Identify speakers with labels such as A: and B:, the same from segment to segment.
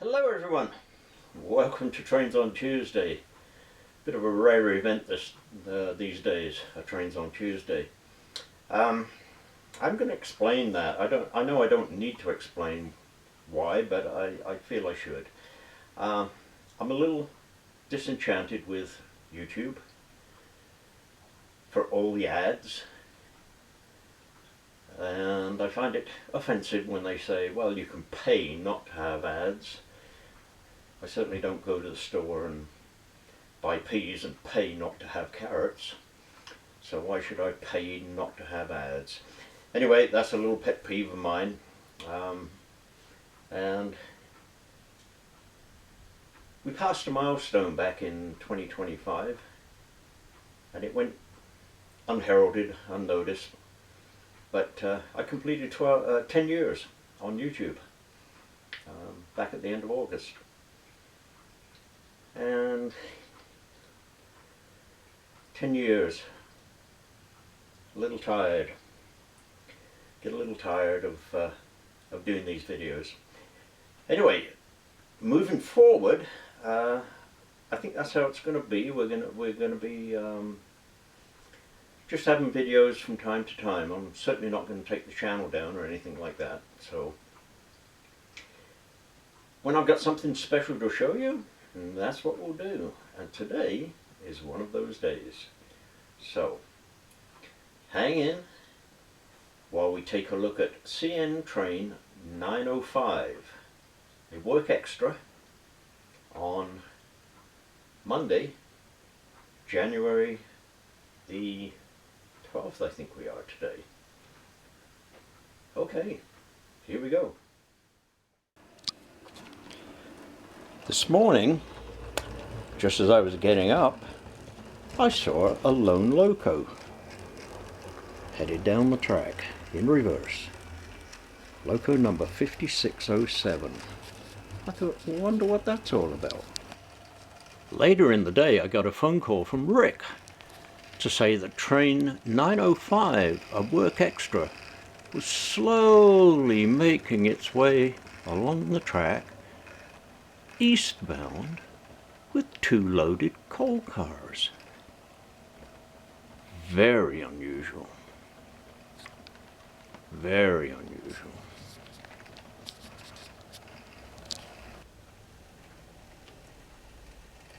A: Hello everyone, welcome to Trains on Tuesday. Bit of a rare event these days, Trains on Tuesday. I'm going to explain that. I know I don't need to explain why, but I feel I should. I'm a little disenchanted with YouTube for all the ads, and I find it offensive when they say, well, you can pay not to have ads. I certainly don't go to the store and buy peas and pay not to have carrots, so why should I pay not to have ads? Anyway, that's a little pet peeve of mine, and we passed a milestone back in 2025, and it went unheralded, unnoticed, but I completed 10 years on YouTube back at the end of August. And 10 years, a little tired, get a little tired of doing these videos. Anyway, moving forward, I think that's how it's going to be. We're going to be just having videos from time to time. I'm certainly not going to take the channel down or anything like that. So when I've got something special to show you, that's what we'll do. And today is one of those days. So hang in while we take a look at CN Train 905, a work extra on Monday, January the 12th, I think we are today. Okay, here we go. This morning, just as I was getting up, I saw a lone loco headed down the track in reverse. Loco number 5607. I thought, I wonder what that's all about. Later in the day, I got a phone call from Rick to say that train 905, a work extra, was slowly making its way along the track eastbound with 2 loaded coal cars. Very unusual. Very unusual.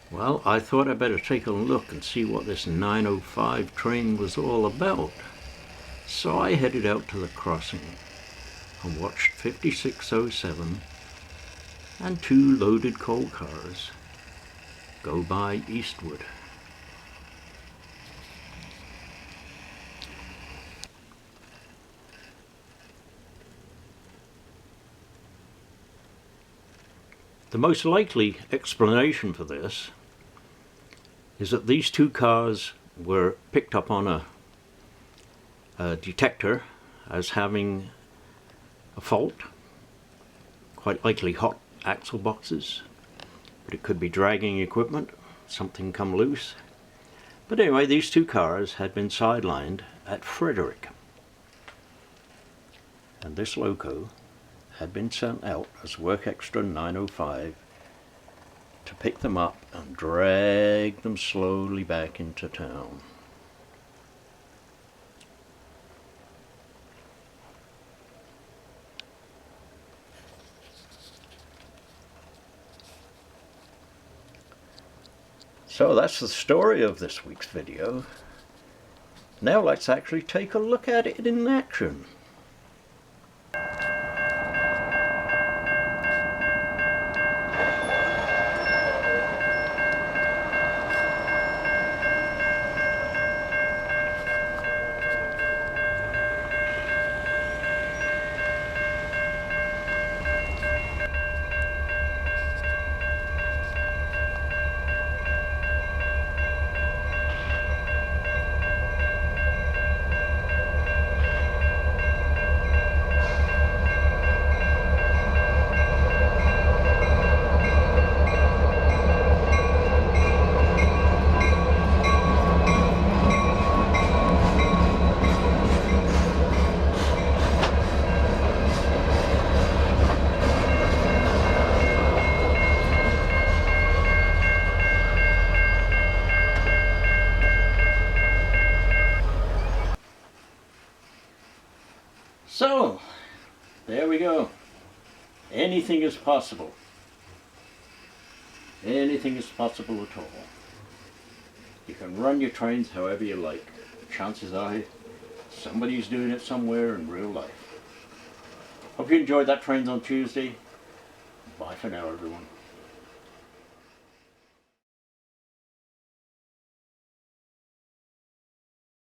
A: Well, I thought I'd better take a look and see what this 905 train was all about. So I headed out to the crossing and watched 5607 and 2 loaded coal cars go by eastward. The most likely explanation for this is that these 2 cars were picked up on a detector as having a fault, quite likely hot axle boxes, but it could be dragging equipment, something come loose. But anyway, these 2 cars had been sidelined at Frederick, and this loco had been sent out as work extra 905 to pick them up and drag them slowly back into town. So that's the story of this week's video. Now let's actually take a look at it in action. anything is possible. Anything is possible at all. You can run your trains however you like. Chances are somebody's doing it somewhere in real life. Hope you enjoyed that Trains on Tuesday. Bye for now, everyone.